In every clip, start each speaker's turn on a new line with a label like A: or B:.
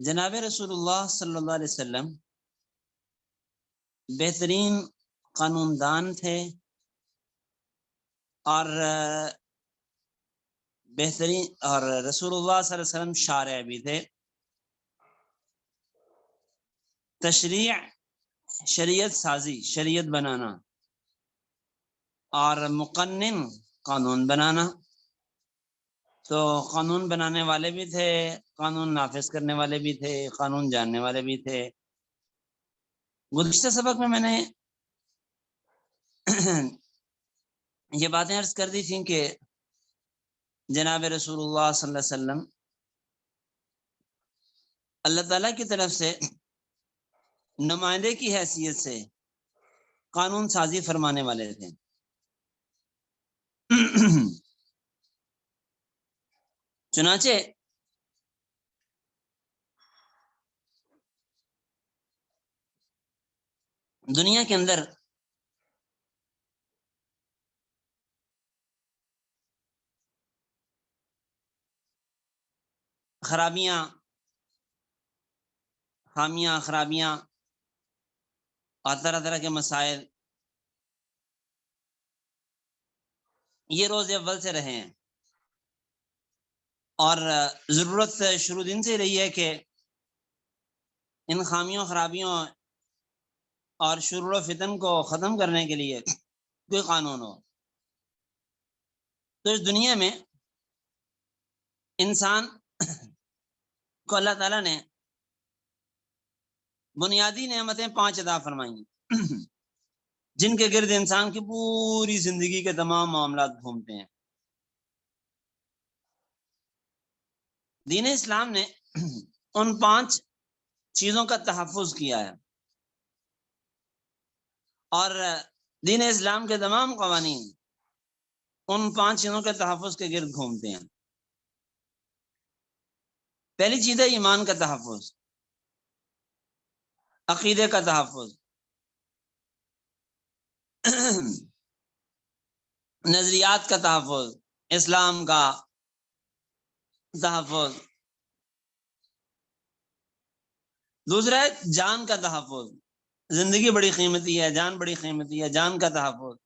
A: جناب رسول اللہ صلی اللہ علیہ وسلم بہترین قانون دان تھے اور بہترین اور رسول اللہ صلی اللہ علیہ وسلم شارع بھی تھے. تشریع شریعت سازی، شریعت بنانا، اور مقنن قانون بنانا. تو قانون بنانے والے بھی تھے، قانون نافذ کرنے والے بھی تھے، قانون جاننے والے بھی تھے. گزشتہ سبق میں نے یہ باتیں عرض کر دی تھیں کہ جناب رسول اللہ صلی اللہ علیہ وسلم اللہ تعالیٰ کی طرف سے نمائندے کی حیثیت سے قانون سازی فرمانے والے تھے. چنانچہ دنیا کے اندر خرابیاں، خامیاں، خرابیاں اور طرح طرح کے مسائل یہ روز اول سے رہے ہیں، اور ضرورت شروع دن سے رہی ہے کہ ان خامیوں، خرابیوں اور شرور و فتن کو ختم کرنے کے لیے کوئی قانون ہو. تو اس دنیا میں انسان کو اللہ تعالیٰ نے بنیادی نعمتیں 5 عطا فرمائی جن کے گرد انسان کی پوری زندگی کے تمام معاملات گھومتے ہیں. دین اسلام نے ان 5 چیزوں کا تحفظ کیا ہے، اور دین اسلام کے تمام قوانین ان 5 چیزوں کے تحفظ کے گرد گھومتے ہیں. پہلی چیز ہے ایمان کا تحفظ، عقیدے کا تحفظ، نظریات کا تحفظ، اسلام کا تحفظ. دوسرا ہے جان کا تحفظ، زندگی بڑی قیمتی ہے، جان بڑی قیمتی ہے، جان کا تحفظ.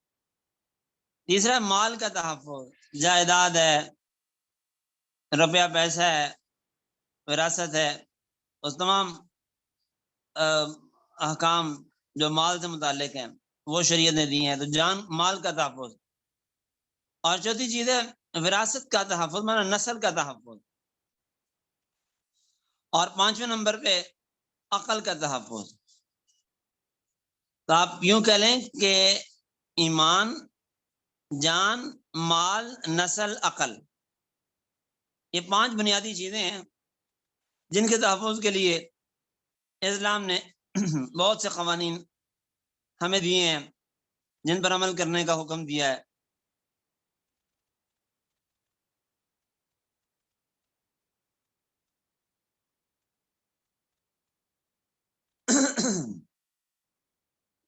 A: تیسرا ہے مال کا تحفظ، جائیداد ہے، روپیہ پیسہ ہے، وراثت ہے، اس تمام احکام جو مال سے متعلق ہیں وہ شریعت نے دی ہیں. تو جان، مال کا تحفظ. اور چوتھی چیز ہے وراثت کا تحفظ، مانا نسل کا تحفظ. اور 5ویں نمبر پہ عقل کا تحفظ. تو آپ یوں کہہ لیں کہ ایمان، جان، مال، نسل، عقل، یہ 5 بنیادی چیزیں ہیں جن کے تحفظ کے لیے اسلام نے بہت سے قوانین ہمیں دیے ہیں، جن پر عمل کرنے کا حکم دیا ہے.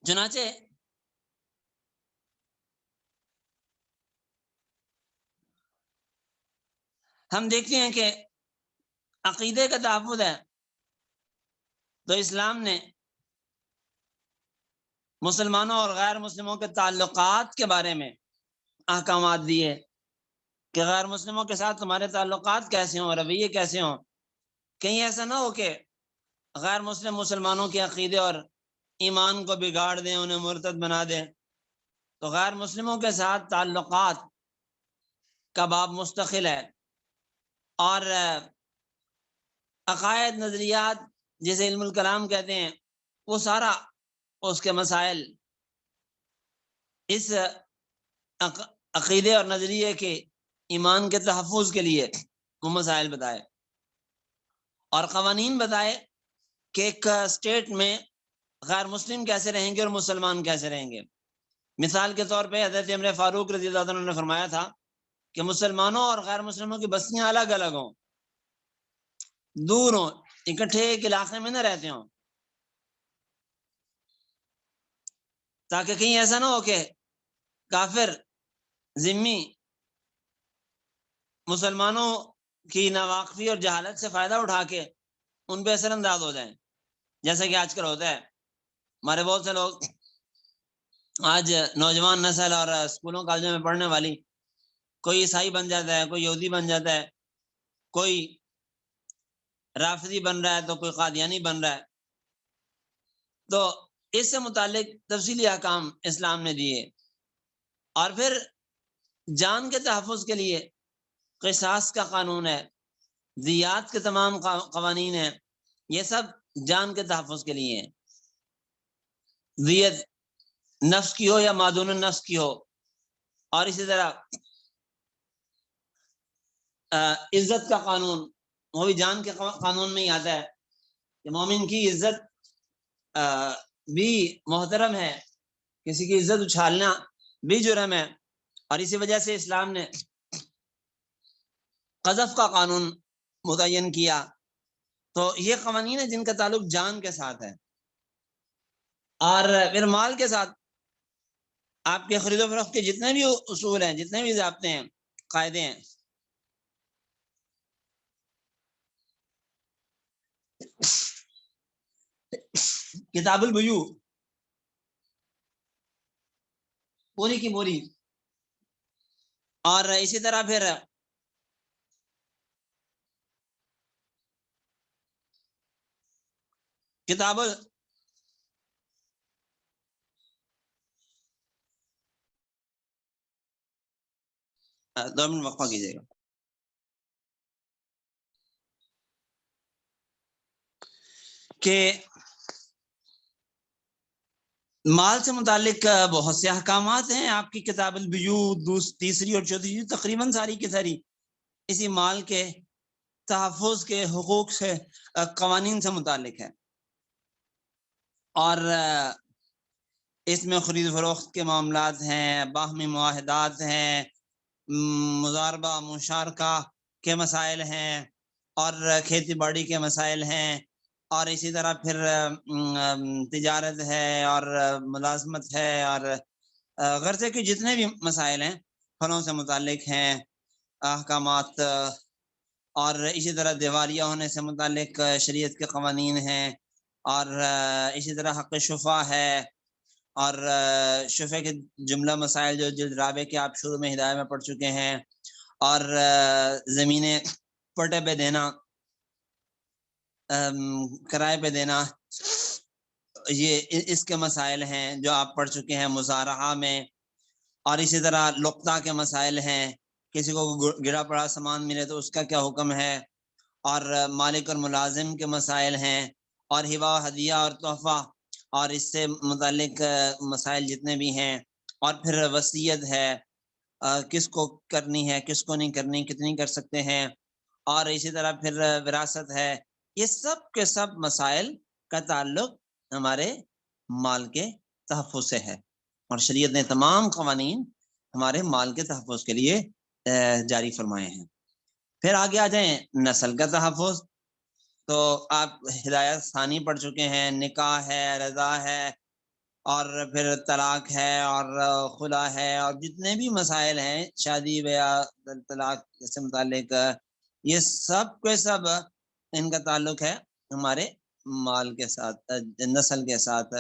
A: چنانچہ ہم دیکھتے ہیں کہ عقیدے کا تحفظ ہے تو اسلام نے مسلمانوں اور غیر مسلموں کے تعلقات کے بارے میں احکامات دیے کہ غیر مسلموں کے ساتھ تمہارے تعلقات کیسے ہوں، رویے کیسے ہوں. کہیں ایسا نہ ہو کہ غیر مسلم مسلمانوں کے عقیدے اور ایمان کو بگاڑ دیں، انہیں مرتد بنا دیں. تو غیر مسلموں کے ساتھ تعلقات کا باب مستقل ہے، اور عقائد، نظریات جسے علم الکلام کہتے ہیں، وہ سارا اس کے مسائل اس عقیدے اور نظریے کے ایمان کے تحفظ کے لیے وہ مسائل بتائے اور قوانین بتائے کہ ایک اسٹیٹ میں غیر مسلم کیسے رہیں گے اور مسلمان کیسے رہیں گے. مثال کے طور پہ حضرت عمر فاروق رضی اللہ عنہ نے فرمایا تھا کہ مسلمانوں اور غیر مسلموں کی بستیاں الگ الگ ہوں، دور ہوں، اکٹھے ایک علاقے میں نہ رہتے ہوں، تاکہ کہیں ایسا نہ ہو کہ کافر ذمی مسلمانوں کی ناواقفی اور جہالت سے فائدہ اٹھا کے ان پہ اثر انداز ہو جائیں. جیسا کہ آج کل ہوتا ہے, ہمارے بہت سے لوگ آج نوجوان نسل اور اسکولوں کالجوں میں پڑھنے والی, کوئی عیسائی بن جاتا ہے, کوئی یہودی بن جاتا ہے, کوئی رافضی بن رہا ہے, تو کوئی قادیانی بن رہا ہے. تو اس سے متعلق تفصیلی احکام اسلام نے دیے. اور پھر جان کے تحفظ کے لیے قصاص کا قانون ہے, دیات کے تمام قوانین ہیں, یہ سب جان کے تحفظ کے لیے ہیں. دیت نفس کی ہو یا مادون النفس کی ہو. اور اسی طرح عزت کا قانون, وہ بھی جان کے قانون میں ہی آتا ہے کہ مومن کی عزت بھی محترم ہے, کسی کی عزت اچھالنا بھی جرم ہے. اور اسی وجہ سے اسلام نے قذف کا قانون متعین کیا. تو یہ قوانین ہیں جن کا تعلق جان کے ساتھ ہے. اور پھر مال کے ساتھ آپ کے خرید و فروخت کے جتنے بھی اصول ہیں, جتنے بھی ضابطے ہیں, قاعدے ہیں, کتاب البیوع پوری کی پوری. اور اسی طرح پھر کتاب 2 منٹ وقفہ کیجیے گا. کہ مال سے متعلق بہت سے احکامات ہیں. آپ کی کتاب البیوع تیسری اور چوتھی تقریباً ساری کی ساری اسی مال کے تحفظ کے حقوق سے قوانین سے متعلق ہے. اور اس میں خرید فروخت کے معاملات ہیں, باہمی معاہدات ہیں, مضاربہ مشارکہ کے مسائل ہیں, اور کھیتی باڑی کے مسائل ہیں, اور اسی طرح پھر تجارت ہے اور ملازمت ہے, اور غرضے کے جتنے بھی مسائل ہیں پھلوں سے متعلق ہیں احکامات. اور اسی طرح دیوالیہ ہونے سے متعلق شریعت کے قوانین ہیں. اور اسی طرح حق شفا ہے, اور شفے کے جملہ مسائل جو جلد رابع کے آپ شروع میں ہدایت میں پڑھ چکے ہیں. اور زمینیں پٹے پہ دینا, کرائے پہ دینا, یہ اس کے مسائل ہیں جو آپ پڑھ چکے ہیں مزارعہ میں. اور اسی طرح لقطہ کے مسائل ہیں, کسی کو گرا پڑا سامان ملے تو اس کا کیا حکم ہے. اور مالک اور ملازم کے مسائل ہیں, اور ہبہ ہدیہ اور تحفہ اور اس سے متعلق مسائل جتنے بھی ہیں. اور پھر وصیت ہے, کس کو کرنی ہے کس کو نہیں کرنی, کتنی کر سکتے ہیں. اور اسی طرح پھر وراثت ہے. یہ سب کے سب مسائل کا تعلق ہمارے مال کے تحفظ سے ہے, اور شریعت نے تمام قوانین ہمارے مال کے تحفظ کے لیے جاری فرمائے ہیں. پھر آگے آ جائیں نسل کا تحفظ. تو آپ ہدایت ثانی پڑھ چکے ہیں, نکاح ہے, رضا ہے, اور پھر طلاق ہے, اور خلا ہے, اور جتنے بھی مسائل ہیں شادی بیاہ طلاق سے متعلق, یہ سب کے سب ان کا تعلق ہے ہمارے مال کے ساتھ, نسل کے ساتھ.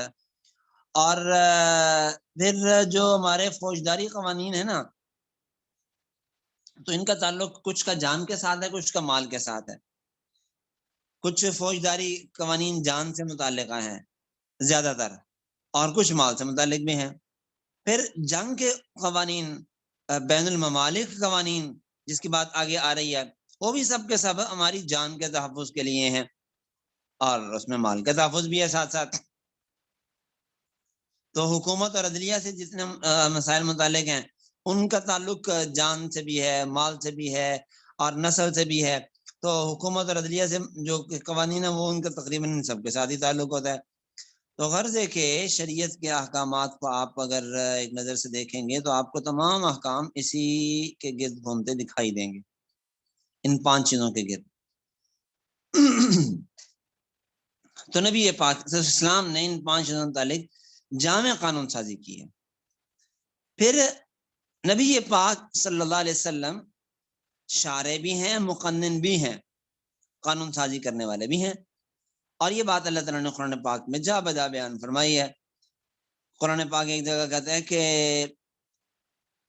A: اور پھر جو ہمارے فوجداری قوانین ہیں نا, تو ان کا تعلق کچھ کا جان کے ساتھ ہے, کچھ کا مال کے ساتھ ہے. کچھ فوجداری قوانین جان سے متعلق ہیں زیادہ تر, اور کچھ مال سے متعلق بھی ہیں. پھر جنگ کے قوانین, بین الممالک قوانین جس کی بات آگے آ رہی ہے, وہ بھی سب کے سب ہماری جان کے تحفظ کے لیے ہیں, اور اس میں مال کا تحفظ بھی ہے ساتھ ساتھ. تو حکومت اور عدلیہ سے جتنے مسائل متعلق ہیں ان کا تعلق جان سے بھی ہے, مال سے بھی ہے, اور نسل سے بھی ہے. تو حکومت اور عدلیہ سے جو قوانین ہیں وہ ان کا تقریباً سب کے ساتھ ہی تعلق ہوتا ہے. تو غرض ہے کہ شریعت کے احکامات کو آپ اگر ایک نظر سے دیکھیں گے تو آپ کو تمام احکام اسی کے گرد گھومتے دکھائی دیں گے, ان 5 چیزوں کے گرد. تو نبی پاک اسلام نے ان 5 چیزوں متعلق جامع قانون سازی کی ہے. پھر نبی پاک صلی اللہ علیہ وسلم شارع بھی ہیں, مقنن بھی ہیں, قانون سازی کرنے والے بھی ہیں. اور یہ بات اللہ تعالیٰ نے قرآن پاک میں جا بجا بیان فرمائی ہے۔ قرآن پاک ایک جگہ کہتا ہے کہ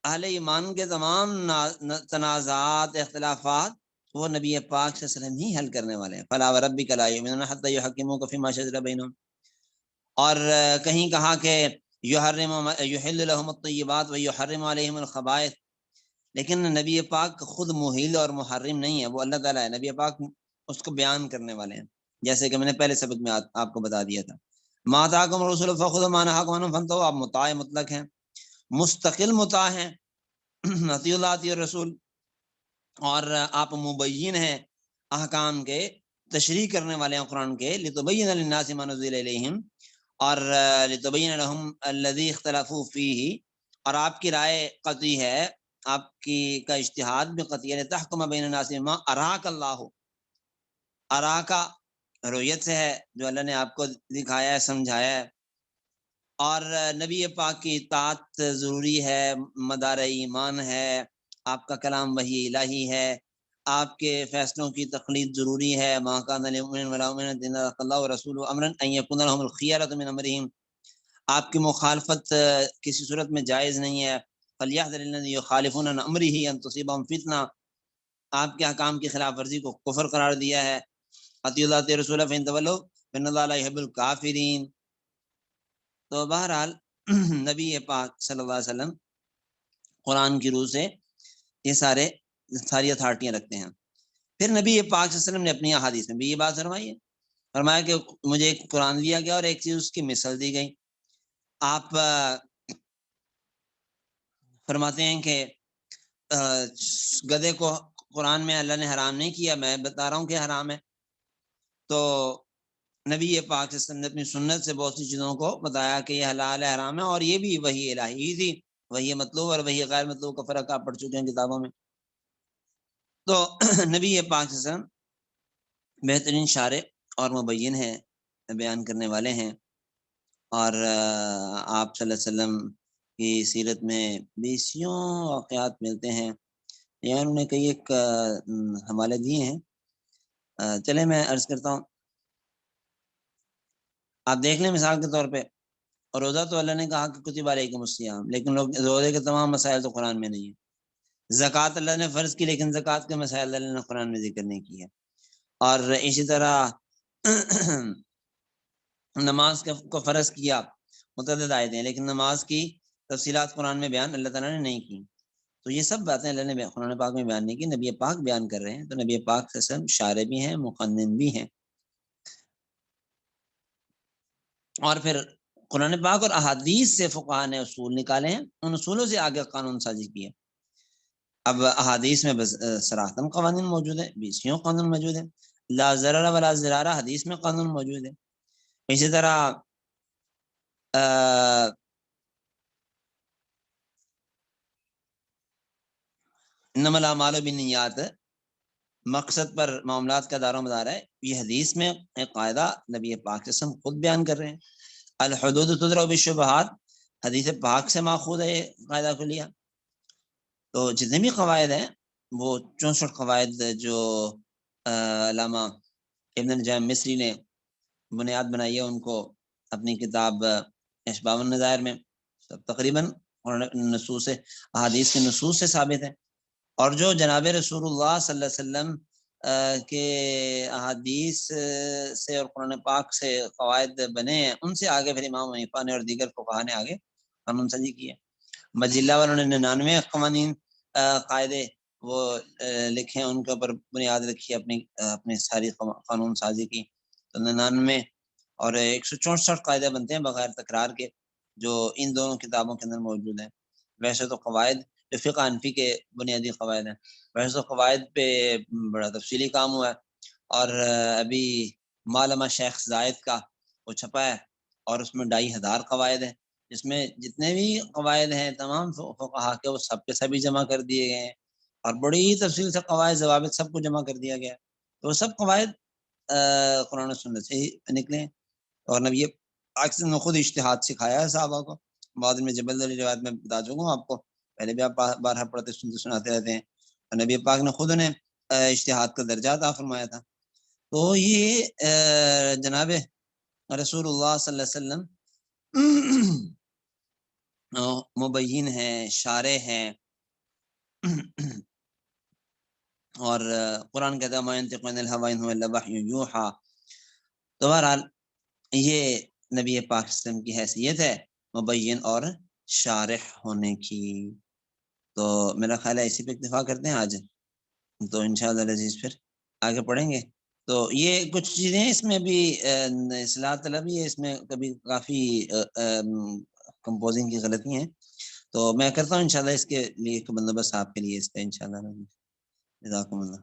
A: اہل ایمان کے تمام تنازعات اختلافات وہ نبی پاک صلی اللہ علیہ وسلم ہی حل کرنے والے ہیں۔ فلا وربک لا یؤمنون حتی یحکموک فیما شجر بینہم، اور کہیں کہا کہ یحل لهم الطیبات ویحرم علیہم الخبائث، لیکن نبی پاک خود محل اور محرم نہیں ہے، وہ اللہ تعالیٰ ہے، نبی پاک اس کو بیان کرنے والے ہیں، جیسے کہ میں نے پہلے سبق میں آپ کو بتا دیا تھا۔ ما آتاکم الرسول فخذوا ما نہاکم عنہ فانتہوا، آپ مطاع مطلق ہیں، مستقل مطاع ہیں، اطیعوا اللہ اطیعوا الرسول، اور آپ مبین ہیں احکام کے، تشریح کرنے والے ہیں قرآن کے، لتبین للناس ما نزل الیہم، اور لتبین لهم الذی اختلفوا فیہ، اور آپ کی رائے قطعی ہے، آپ کی کا اجتہاد بھی قطعی ہے، تحکم بین الناس بما اراک اللہ، اراکا رویت سے ہے جو اللہ نے آپ کو دکھایا ہے، سمجھایا ہے، اور نبی پاک کی اطاعت ضروری ہے، مدار ایمان ہے، آپ کا کلام وحی الہی ہے، آپ کے فیصلوں کی تقلید ضروری ہے، ما کان لمؤمن ولا مؤمنۃ اذا قضى الله ورسوله امرا ان يكون لهم الخيرة من امرهم، آپ کی مخالفت کسی صورت میں جائز نہیں ہے، فلیحذر الذین یخالفون عن امرہ ان تصیبهم فتنہ، آپ کے احکام کی خلاف ورزی کو کفر قرار دیا ہے، اطیعوا اللہ اطیعوا الرسول فان تولوا فان اللہ لا يحب الکافرین۔ تو بہرحال نبی پاک صلی اللہ علیہ وسلم قرآن کی روح سے یہ ساری اتھارٹیاں رکھتے ہیں۔ پھر نبی پاک صلی اللہ علیہ وسلم نے اپنی احادیث میں بھی یہ بات فرمائی ہے، فرمایا کہ مجھے ایک قرآن دیا گیا اور ایک چیز اس کی مثل دی گئی۔ آپ فرماتے ہیں کہ گدھے کو قرآن میں اللہ نے حرام نہیں کیا، میں بتا رہا ہوں کہ حرام ہے، تو نبی پاک صلی اللہ علیہ وسلم نے اپنی سنت سے بہت سی چیزوں کو بتایا کہ یہ حلال ہے، حرام ہے، اور یہ بھی وحی الہی تھی، وحی مطلوب اور وحی غیر مطلوب کا فرق آپ پڑھ چکے ہیں کتابوں میں۔ تو نبی پاک صلی اللہ علیہ وسلم بہترین شارع اور مبین ہیں، بیان کرنے والے ہیں، اور آپ صلی اللہ علیہ وسلم کی سیرت میں بیسیوں واقعات ملتے ہیں، یہاں انہوں نے کئی ایک حوالے دیے ہیں، چلے میں عرض کرتا ہوں۔ آپ دیکھ لیں مثال کے طور پہ، روزہ تو اللہ نے کہا کہ کتب علیکم الصیام، لیکن لوگ روزے کے تمام مسائل تو قرآن میں نہیں ہے۔ زکوٰۃ اللہ نے فرض کی، لیکن زکوٰۃ کے مسائل اللہ نے قرآن میں ذکر نہیں کی ہے۔ اور اسی طرح نماز کو فرض کیا، متعدد آیتیں ہیں، لیکن نماز کی تفصیلات قرآن میں بیان اللہ تعالیٰ نے نہیں کی۔ تو یہ سب باتیں اللہ نے قرآن پاک میں بیان نہیں کی، نبی پاک بیان کر رہے ہیں، تو نبی پاک صلی اللہ علیہ وسلم شارع بھی ہیں، مقنن بھی ہیں۔ اور پھر قرآن پاک اور احادیث سے فقہاء نے اصول نکالے ہیں، ان اصولوں سے آگے قانون سازی کی ہے۔ اب احادیث میں صراحتاً قوانین موجود ہیں، بیسیوں قانون موجود ہیں، لا ضرر ولا ضرار حدیث میں قانون موجود ہے۔ اسی طرح انما الاعمال بالنیات، مقصد پر معاملات کا دار و مدار ہے، یہ حدیث میں ایک قاعدہ نبی پاک سے خود بیان کر رہے ہیں۔ الحدود تضرب بالشبہات، حدیث پاک سے ماخوذ ہے یہ قاعدہ کلیہ۔ تو جتنے بھی قواعد ہیں وہ 64 قواعد جو علامہ ابن نجام مصری نے بنیاد بنائی ہے، ان کو اپنی کتاب اشباح النظائر میں تقریباً نصوص احادیث کے نصوص سے ثابت ہے، اور جو جناب رسول اللہ صلی اللہ علیہ وسلم کے احادیث سے اور قرآن پاک سے قواعد بنے ہیں، ان سے آگے پھر امام حنیفہ نے اور دیگر فقہاء نے آگے قانون سازی کی ہے۔ مجلہ والوں نے 99 قوانین قاعدے وہ لکھے ہیں، ان کے اوپر بنیاد رکھی اپنی ساری قانون سازی کی۔ تو 99 اور 164 قاعدے بنتے ہیں بغیر تکرار کے، جو ان دونوں کتابوں کے اندر موجود ہیں۔ ویسے تو قواعد جو فقہ حنفی کے بنیادی قواعد ہیں، ویسے تو قواعد پہ بڑا تفصیلی کام ہوا ہے، اور ابھی معلمہ شیخ زائد کا وہ چھپا ہے، اور اس میں 2500 قواعد ہیں، جس میں جتنے بھی قواعد ہیں تمام فقہا کے وہ سب کے سبھی جمع کر دیے گئے ہیں، اور بڑی تفصیل سے قواعد ضوابط سب کو جمع کر دیا گیا ہے۔ تو وہ سب قواعد قرآن و سنت سے ہی نکلے ہیں، اور نبی اکثر نے خود اجتہاد سکھایا ہے صحابہ کو۔ بعد میں جبل علی روایت میں بتا چکا ہوں آپ کو، پہلے بھی آپ بارہا پڑھتے سنتے سناتے رہتے ہیں، اور نبی پاک نے خود انہیں اجتہاد کا درجہ عطا فرمایا تھا۔ تو یہ جناب رسول اللہ صلی اللہ علیہ وسلم مبین ہے، شارح ہے، اور قرآن کہتا ہے ما ينطق عن الهوى إن هو إلا وحي يوحى. تو بہرحال یہ نبی پاک صلی اللہ علیہ وسلم کی حیثیت ہے مبین اور شارح ہونے کی. تو میرا خیال ہے اسی پہ اکتفا کرتے ہیں آج. تو انشاءاللہ العزیز پھر آگے پڑھیں گے. تو یہ کچھ چیزیں اس میں بھی اصلاح طلبی ہے، اس میں کبھی کافی کمپوزنگ کی غلطی ہیں. تو میں کرتا ہوں انشاءاللہ اس کے لیے ایک بندوبست آپ کے لیے اس پہ انشاءاللہ. جزاکم اللہ.